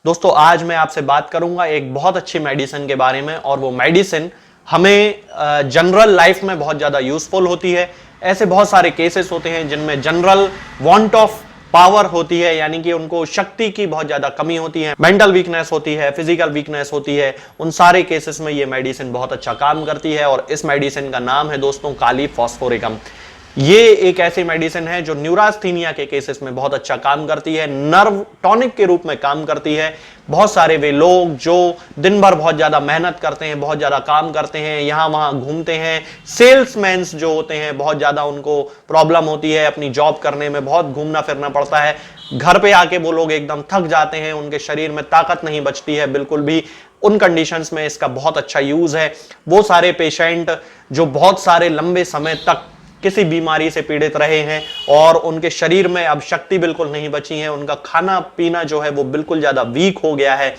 दोस्तों आज मैं आपसे बात करूंगा एक बहुत अच्छी मेडिसिन के बारे में और वो मेडिसिन हमें जनरल लाइफ में बहुत ज्यादा यूजफुल होती है। ऐसे बहुत सारे केसेस होते हैं जिनमें जनरल वांट ऑफ पावर होती है, यानी कि उनको शक्ति की बहुत ज्यादा कमी होती है, मेंटल वीकनेस होती है, फिजिकल वीकनेस होती है। उन सारे केसेस में ये मेडिसिन बहुत अच्छा काम करती है और इस मेडिसिन का नाम है दोस्तों काली फॉस्फोरिकम। ये एक ऐसी मेडिसिन है जो न्यूरास्थीनिया के केसेस में बहुत अच्छा काम करती है, नर्व टॉनिक के रूप में काम करती है। बहुत सारे वे लोग जो दिन भर बहुत ज्यादा मेहनत करते हैं, बहुत ज्यादा काम करते हैं, यहां वहां घूमते हैं, सेल्समैन जो होते हैं बहुत ज्यादा उनको प्रॉब्लम होती है, अपनी जॉब करने में बहुत घूमना फिरना पड़ता है, घर पे आके वो लोग एकदम थक जाते हैं, उनके शरीर में ताकत नहीं बचती है बिल्कुल भी। उन कंडीशंस में इसका बहुत अच्छा यूज है। वो सारे पेशेंट जो बहुत सारे लंबे समय तक किसी बीमारी से पीड़ित रहे हैं और उनके शरीर में अब शक्ति बिल्कुल नहीं बची है, उनका खाना पीना जो है वो बिल्कुल ज्यादा वीक हो गया है,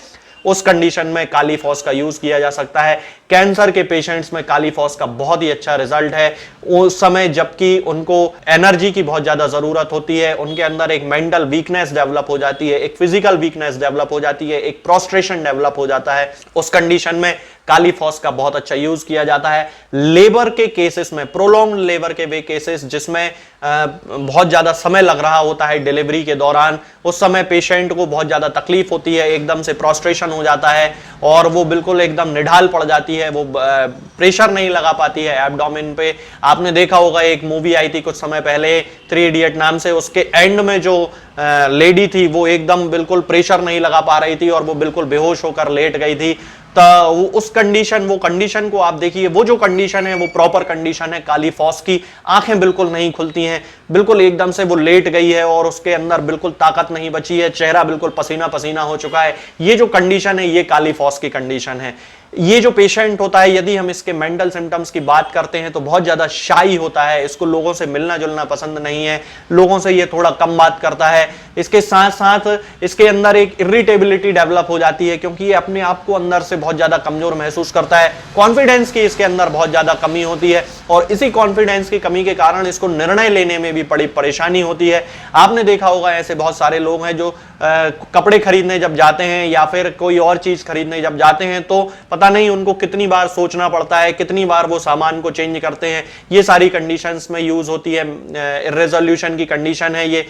उस कंडीशन में काली फॉस का यूज किया जा सकता है। कैंसर के पेशेंट्स में काली फॉस का बहुत ही अच्छा रिजल्ट है। उस समय जबकि उनको एनर्जी की बहुत ज्यादा जरूरत होती है, उनके अंदर एक मेंटल वीकनेस डेवलप हो जाती है, एक फिजिकल वीकनेस डेवलप हो जाती है, एक प्रोस्ट्रेशन डेवलप हो जाता है, उस कंडीशन में काली फॉस का बहुत अच्छा यूज किया जाता है। लेबर के केसेस में, प्रोलॉन्ग लेबर के वे केसेस जिसमें बहुत ज्यादा समय लग रहा होता है डिलीवरी के दौरान, उस समय पेशेंट को बहुत ज्यादा तकलीफ होती है, एकदम से प्रोस्ट्रेशन हो जाता है और वो बिल्कुल एकदम निढाल पड़ जाती है, वो प्रेशर नहीं लगा पाती है एब्डोमेन पे। आपने देखा होगा एक मूवी आई थी कुछ समय पहले, 3 इडियट नाम से, उसके एंड में जो लेडी थी वो एकदम बिल्कुल प्रेशर नहीं लगा पा रही थी और वो बिल्कुल बेहोश होकर लेट गई थी। तो उस कंडीशन, वो कंडीशन को आप देखिए, वो जो कंडीशन है वो प्रॉपर कंडीशन है काली फॉस की। आंखें बिल्कुल नहीं खुलती हैं, बिल्कुल एकदम से वो लेट गई है और उसके अंदर बिल्कुल ताकत नहीं बची है, चेहरा बिल्कुल पसीना पसीना हो चुका है। ये जो कंडीशन है ये काली फॉस की कंडीशन है। ये जो पेशेंट होता है, यदि हम इसके मेंटल सिम्टम्स की बात करते हैं तो बहुत ज्यादा शाई होता है, इसको लोगों से मिलना जुलना पसंद नहीं है, लोगों से ये थोड़ा कम बात करता है। इसके साथ साथ इसके अंदर एक इरिटेबिलिटी डेवलप हो जाती है क्योंकि ये अपने आप को अंदर से बहुत ज्यादा कमजोर महसूस करता है। कॉन्फिडेंस की इसके अंदर बहुत ज्यादा कमी होती है और इसी कॉन्फिडेंस की कमी के कारण इसको निर्णय लेने में भी बड़ी परेशानी होती है। आपने देखा होगा ऐसे बहुत सारे लोग हैं जो कपड़े खरीदने जब जाते हैं या फिर कोई और चीज खरीदने जब जाते हैं तो पता नहीं उनको कितनी बार सोचना पड़ता है, कितनी बार वो सामान को चेंज करते हैं। ये सारी कंडीशंस में यूज होती है, इर्रेजोल्यूशन की कंडीशन है ये,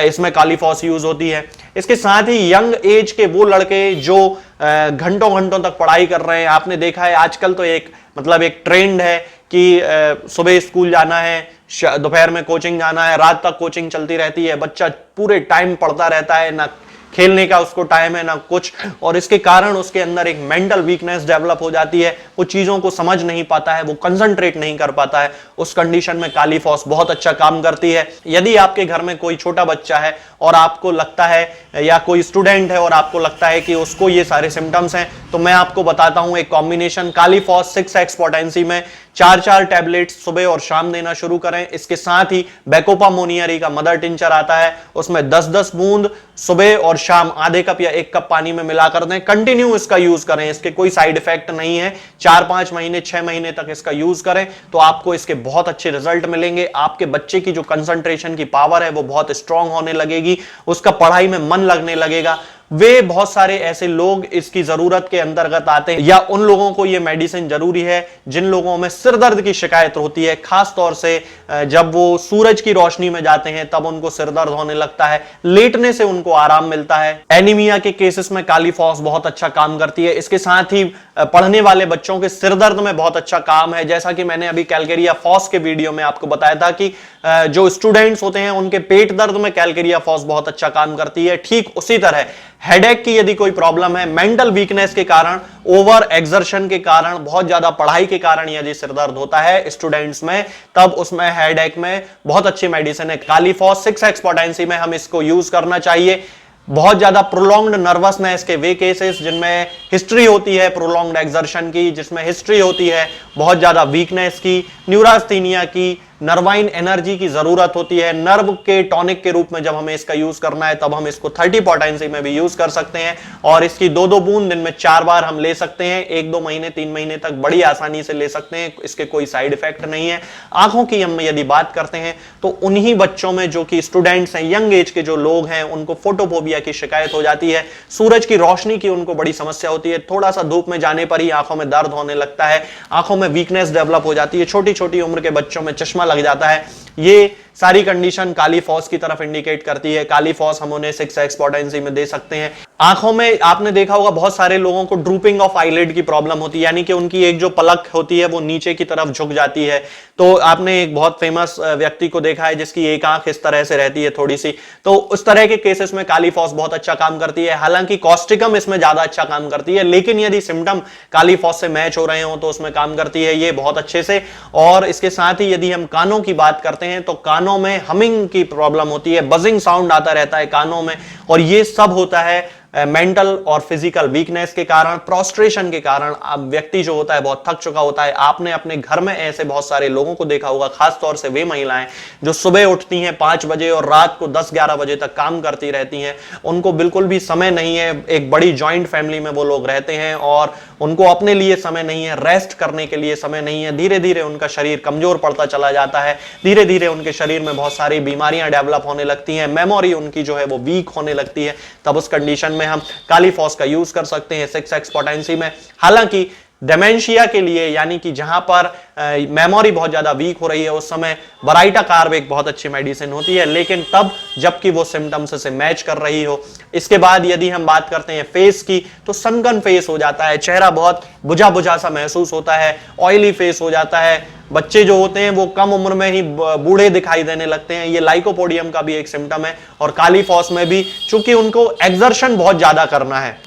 इसमें काली फॉस यूज होती है। इसके साथ ही यंग एज के वो लड़के जो घंटों घंटों तक पढ़ाई कर रहे हैं, आपने देखा है आजकल तो एक ट्रेंड है कि सुबह स्कूल जाना है, दोपहर में कोचिंग जाना है, रात तक कोचिंग चलती रहती है, बच्चा पूरे टाइम पढ़ता रहता है, ना खेलने का उसको टाइम है ना कुछ, और इसके कारण उसके अंदर एक मेंटल वीकनेस डेवलप हो जाती है, वो चीजों को समझ नहीं पाता है, वो कंसंट्रेट नहीं कर पाता है। उस कंडीशन में काली फॉस बहुत अच्छा काम करती है। यदि आपके घर में कोई छोटा बच्चा है और आपको लगता है, या कोई स्टूडेंट है और आपको लगता है कि उसको ये सारे सिम्टम्स हैं, तो मैं आपको बताता हूं एक combination kali phos 6x potency में 4-4 टैबलेट सुबह और शाम देना शुरू करें। इसके साथ ही बैकोपा मोनियरी का मदर टिंचर आता है, उसमें 10-10 बूंद सुबह और शाम आधे कप या 1 कप पानी में मिलाकर दें। कंटिन्यू इसका यूज करें, इसके कोई साइड इफेक्ट नहीं है। 4-5 महीने 6 महीने तक इसका यूज करें तो आपको इसके बहुत अच्छे रिजल्ट मिलेंगे। आपके बच्चे की जो कंसंट्रेशन की पावर है वो बहुत स्ट्रांग होने लगेगी, उसका पढ़ाई में मन लगने लगेगा। वे बहुत सारे ऐसे लोग इसकी जरूरत के अंतर्गत आते हैं या उन लोगों को यह मेडिसिन जरूरी है जिन लोगों में सिर दर्द की शिकायत होती है, खास तौर से जब वो सूरज की रोशनी में जाते हैं तब उनको सिर दर्द होने लगता है, लेटने से उनको आराम मिलता है। एनीमिया के केसेस में काली फॉस बहुत अच्छा काम करती है। इसके साथ ही पढ़ने वाले बच्चों के सिर दर्द में बहुत अच्छा काम है। जैसा कि मैंने अभी कैलकेरिया फॉस के वीडियो में आपको बताया था कि जो स्टूडेंट्स होते हैं उनके पेट दर्द में कैलकेरिया फॉस बहुत अच्छा काम करती है। ठीक उसी तरह हेडेक की यदि कोई प्रॉब्लम है, मेंटल वीकनेस के कारण, ओवर एक्सर्शन के कारण, बहुत ज्यादा पढ़ाई के कारण यदि सिर दर्द होता है स्टूडेंट्स में, तब उसमें हेडेक में बहुत अच्छी मेडिसिन है काली फॉस 6x पोटेंसी में हम इसको यूज करना चाहिए। बहुत ज्यादा प्रोलॉन्ग्ड नर्वसनेस के वे केसेस जिनमें हिस्ट्री होती है प्रोलॉन्ग्ड एक्सर्शन की, जिसमें हिस्ट्री होती है बहुत ज्यादा वीकनेस की, न्यूरास्थीनिया की, नर्वाइन एनर्जी की जरूरत होती है, नर्व के टॉनिक के रूप में जब हमें इसका यूज करना है तब हम इसको 30 पोटेंसी में भी यूज कर सकते हैं। और इसकी 2-2 बूंद दिन में 4 बार हम ले सकते हैं, 1-2 महीने 3 महीने तक बड़ी आसानी से ले सकते हैं, इसके कोई साइड इफेक्ट नहीं है। आंखों की हम यदि बात करते हैं तो उन्हीं बच्चों में जो कि स्टूडेंट्स हैं, यंग एज के जो लोग हैं, उनको फोटोफोबिया की शिकायत हो जाती है, सूरज की रोशनी की उनको बड़ी समस्या होती है, थोड़ा सा धूप में जाने पर ही आंखों में दर्द होने लगता है, आंखों में वीकनेस डेवलप हो जाती है, छोटी छोटी उम्र के बच्चों में चश्मा लग जाता है। ये सारी कंडीशन काली फॉस की तरफ इंडिकेट करती है। काली फॉस हम उन्हें 6x पोटेंसी में दे सकते हैं। आंखों में आपने देखा होगा बहुत सारे लोगों को ड्रूपिंग ऑफ आईलिड की प्रॉब्लम होती है, यानी कि उनकी एक जो पलक होती है वो नीचे की तरफ झुक जाती है। तो आपने एक बहुत फेमस व्यक्ति को देखा है जिसकी एक आंख इस तरह से रहती है थोड़ी सी, तो उस तरह के केसेस में काली फॉस बहुत अच्छा काम करती है। हालांकि कॉस्टिकम इसमें ज्यादा अच्छा काम करती है, लेकिन यदि सिम्टम काली फॉस से मैच हो रहे हो तो उसमें काम करती है ये बहुत अच्छे से। और इसके साथ ही यदि हम कानों की बात करते हैं तो कानों में हमिंग की प्रॉब्लम होती है, बजिंग साउंड आता रहता है कानों में, और ये सब होता है मेंटल और फिजिकल वीकनेस के कारण, प्रोस्ट्रेशन के कारण। अब व्यक्ति जो होता है बहुत थक चुका होता है। आपने अपने घर में ऐसे बहुत सारे लोगों को देखा होगा, खासतौर से वे महिलाएं जो सुबह उठती हैं 5 बजे और रात को 10-11 बजे तक काम करती रहती हैं, उनको बिल्कुल भी समय नहीं है। एक बड़ी जॉइंट फैमिली में वो लोग रहते हैं और उनको अपने लिए समय नहीं है, रेस्ट करने के लिए समय नहीं है। धीरे धीरे उनका शरीर कमजोर पड़ता चला जाता है, धीरे धीरे उनके शरीर में बहुत सारी बीमारियां डेवलप होने लगती हैं, मेमोरी उनकी जो है वो वीक होने लगती है। तब उस कंडीशन में हम काली फॉस का यूज कर सकते हैं 6x पोटेंसी में। हालांकि डेमेंशिया के लिए, यानी कि जहां पर मेमोरी बहुत ज्यादा वीक हो रही है, उस समय वराइटा कार्ब एक बहुत अच्छी मेडिसिन होती है, लेकिन तब जबकि वो सिम्टम्स से मैच कर रही हो। इसके बाद यदि हम बात करते हैं फेस की, तो सनकन फेस हो जाता है, चेहरा बहुत बुझा बुझा सा महसूस होता है, ऑयली फेस हो जाता है, बच्चे जो होते हैं वो कम उम्र में ही बूढ़े दिखाई देने लगते हैं। ये लाइकोपोडियम का भी एक सिम्टम है। और काली फॉस में भी चूंकि उनको एक्सर्शन बहुत ज्यादा करना है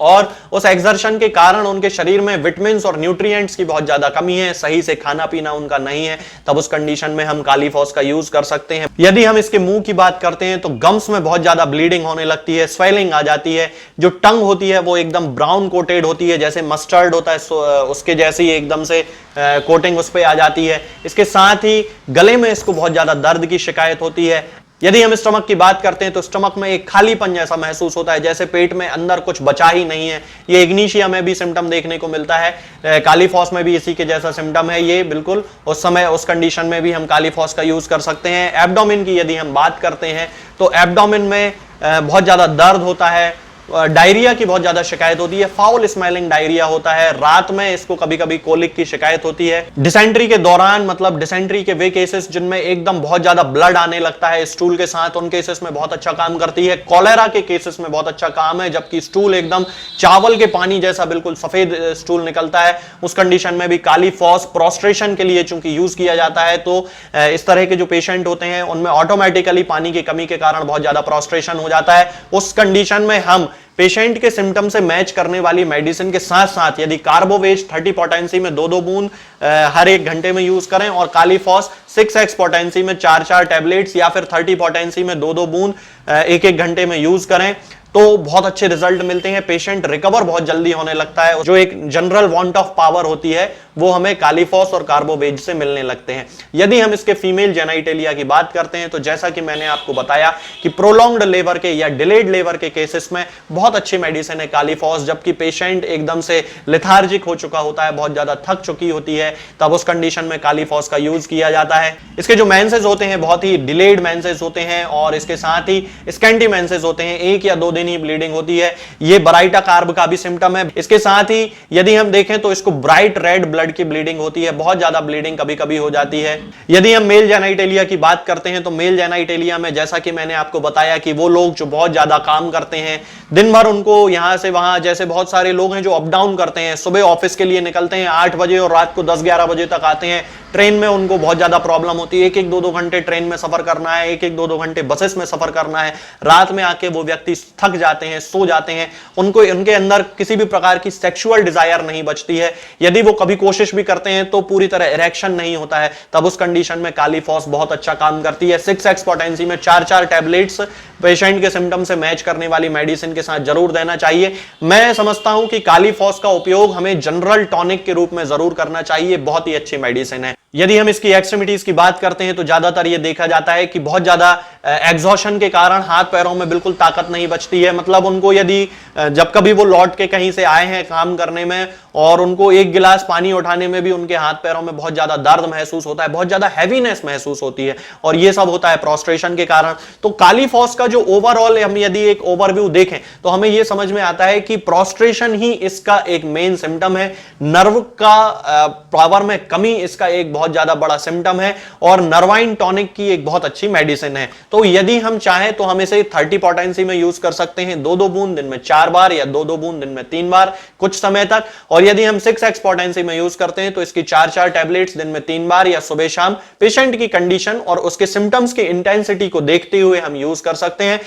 और उस एक्सर्शन के कारण उनके शरीर में विटामिन्स और न्यूट्रिएंट्स की बहुत ज्यादा कमी है, सही से खाना पीना उनका नहीं है, तब उस कंडीशन में हम काली फॉस का यूज कर सकते हैं। यदि हम इसके मुंह की बात करते हैं तो गम्स में बहुत ज्यादा ब्लीडिंग होने लगती है, स्वेलिंग आ जाती है, जो टंग होती है वो एकदम ब्राउन कोटेड होती है, जैसे मस्टर्ड होता है उसके जैसी एकदम से कोटिंग उस पर आ जाती है। इसके साथ ही गले में इसको बहुत ज्यादा दर्द की शिकायत होती है। यदि हम स्टमक की बात करते हैं तो स्टमक में एक खालीपन जैसा महसूस होता है, जैसे पेट में अंदर कुछ बचा ही नहीं है। ये इग्निशिया में भी सिम्टम देखने को मिलता है, काली फॉस में भी इसी के जैसा सिम्टम है। ये बिल्कुल उस समय उस कंडीशन में भी हम काली फॉस का यूज कर सकते हैं। एब्डोमेन की यदि हम बात करते हैं तो एब्डोमेन में बहुत ज्यादा दर्द होता है, डायरिया की बहुत ज्यादा शिकायत होती है, फाउल स्मेलिंग डायरिया होता है, रात में इसको कभी कभी कोलिक की शिकायत होती है। डिसेंट्री के दौरान, मतलब डिसेंट्री के वे केसेस जिनमें एकदम बहुत ज्यादा ब्लड आने लगता है स्टूल के साथ, उन केसेस में बहुत अच्छा काम करती है। कॉलेरा के केसेस में बहुत अच्छा काम है, जबकि स्टूल एकदम चावल के पानी जैसा बिल्कुल सफेद स्टूल निकलता है, उस कंडीशन में भी काली फॉस प्रोस्ट्रेशन के लिए चूंकि यूज किया जाता है, तो इस तरह के जो पेशेंट होते हैं उनमें ऑटोमेटिकली पानी की कमी के कारण बहुत ज्यादा प्रोस्ट्रेशन हो जाता है। उस कंडीशन में हम पेशेंट के सिम्टम से मैच करने वाली मेडिसिन के साथ साथ यदि कार्बोवेज 30 पोटेंसी में 2-2 बूंद हर 1 घंटे में यूज करें और काली फॉस 6x पोटेंसी में 4-4 टैबलेट्स या फिर 30 पोटेंसी में 2-2 बूंद 1-1 घंटे में यूज करें तो बहुत अच्छे रिजल्ट मिलते हैं। पेशेंट रिकवर बहुत जल्दी होने लगता है। जो एक जनरल वांट ऑफ पावर होती है वो हमें काली फॉस और कार्बोवेज से मिलने लगते हैं। यदि हम इसके फीमेल जेनाइटेलिया की बात करते हैं तो जैसा कि मैंने आपको बताया कि प्रोलॉन्ग्ड लेबर के या डिलेड लेबर के केसेस में बहुत अच्छी मेडिसिन है काली फॉस। जबकि पेशेंट एकदम से लेथार्जिक हो चुका होता है, बहुत ज्यादा थक चुकी होती है, तब उस कंडीशन में काली फॉस का यूज किया जाता है। इसके जो मेंसेस होते हैं बहुत ही डिलेड मेंसेस होते हैं और इसके साथ ही स्कैंटी मेंसेस होते हैं, 1 या 2 दिन ही ब्लीडिंग होती है। ये वराइटा कार्ब का भी सिम्टम है। इसके साथ ही यदि हम देखें तो इसको ब्राइट रेड ब्लड की ब्लीडिंग होती है, बहुत ज्यादा ब्लीडिंग कभी कभी हो जाती है। यदि हम मेल जेनाइटेलिया की बात करते हैं तो मेल जेनाइटेलिया में जैसा कि मैंने आपको बताया कि वो लोग जो बहुत ज्यादा काम करते हैं दिन भर, उनको यहां से वहां, जैसे बहुत सारे लोग हैं जो अप डाउन करते हैं, सुबह ऑफिस के लिए निकलते हैं 8 बजे और रात को 10-11 बजे तक आते हैं। ट्रेन में उनको बहुत ज्यादा प्रॉब्लम होती है, 1-1, 2-2 घंटे ट्रेन में सफर करना है, 1-1, 2-2 घंटे बसेस में सफर करना है। रात में आके वो व्यक्ति थक जाते हैं, सो जाते हैं, उनको उनके अंदर किसी भी प्रकार की सेक्सुअल डिजायर नहीं बचती है। यदि वो कभी कोशिश भी करते हैं तो पूरी तरह इरेक्शन नहीं होता है, तब उस कंडीशन में काली फॉस बहुत अच्छा काम करती है। 6x पोटेंसी में 4-4 टैबलेट्स पेशेंट के सिम्टम से मैच करने वाली मेडिसिन के साथ जरूर देना चाहिए। मैं समझता हूं कि काली फॉस का उपयोग हमें जनरल टॉनिक के रूप में जरूर करना चाहिए, बहुत ही अच्छी मेडिसिन है। यदि हम इसकी एक्सट्रीमिटीज की बात करते हैं तो ज्यादातर ये देखा जाता है कि बहुत ज्यादा एग्जॉशन के कारण हाथ पैरों में बिल्कुल ताकत नहीं बचती है। मतलब उनको यदि जब कभी वो लौट के कहीं से आए हैं काम करने में और उनको एक गिलास पानी उठाने में भी उनके हाथ पैरों में बहुत ज्यादा दर्द महसूस होता है, बहुत ज्यादा हैवीनेस महसूस होती है, और ये सब होता है प्रोस्ट्रेशन के कारण। तो काली फॉस का जो ओवरऑल हम यदि एक ओवरव्यू देखें तो हमें यह समझ में आता है कि प्रोस्ट्रेशन ही इसका एक मेन सिम्टम है। नर्व का पावर में कमी इसका एक बहुत ज्यादा बड़ा सिम्टम है, और नर्वाइन टॉनिक की एक बहुत अच्छी मेडिसिन है। तो यदि हम चाहें तो हम इसे 30 पोटेंसी में यूज कर सकते हैं, 2-2 बूंद दिन में 4 बार या 2-2 बूंद दिन में 3 बार कुछ समय तक। और यदि हम 6x पोटेंसी में यूज करते हैं तो इसकी 4-4 टैबलेट्स दिन में 3 बार या सुबह शाम पेशेंट की कंडीशन और उसके सिम्टम्स की इंटेंसिटी को देखते हुए हम यूज कर सकते हैं।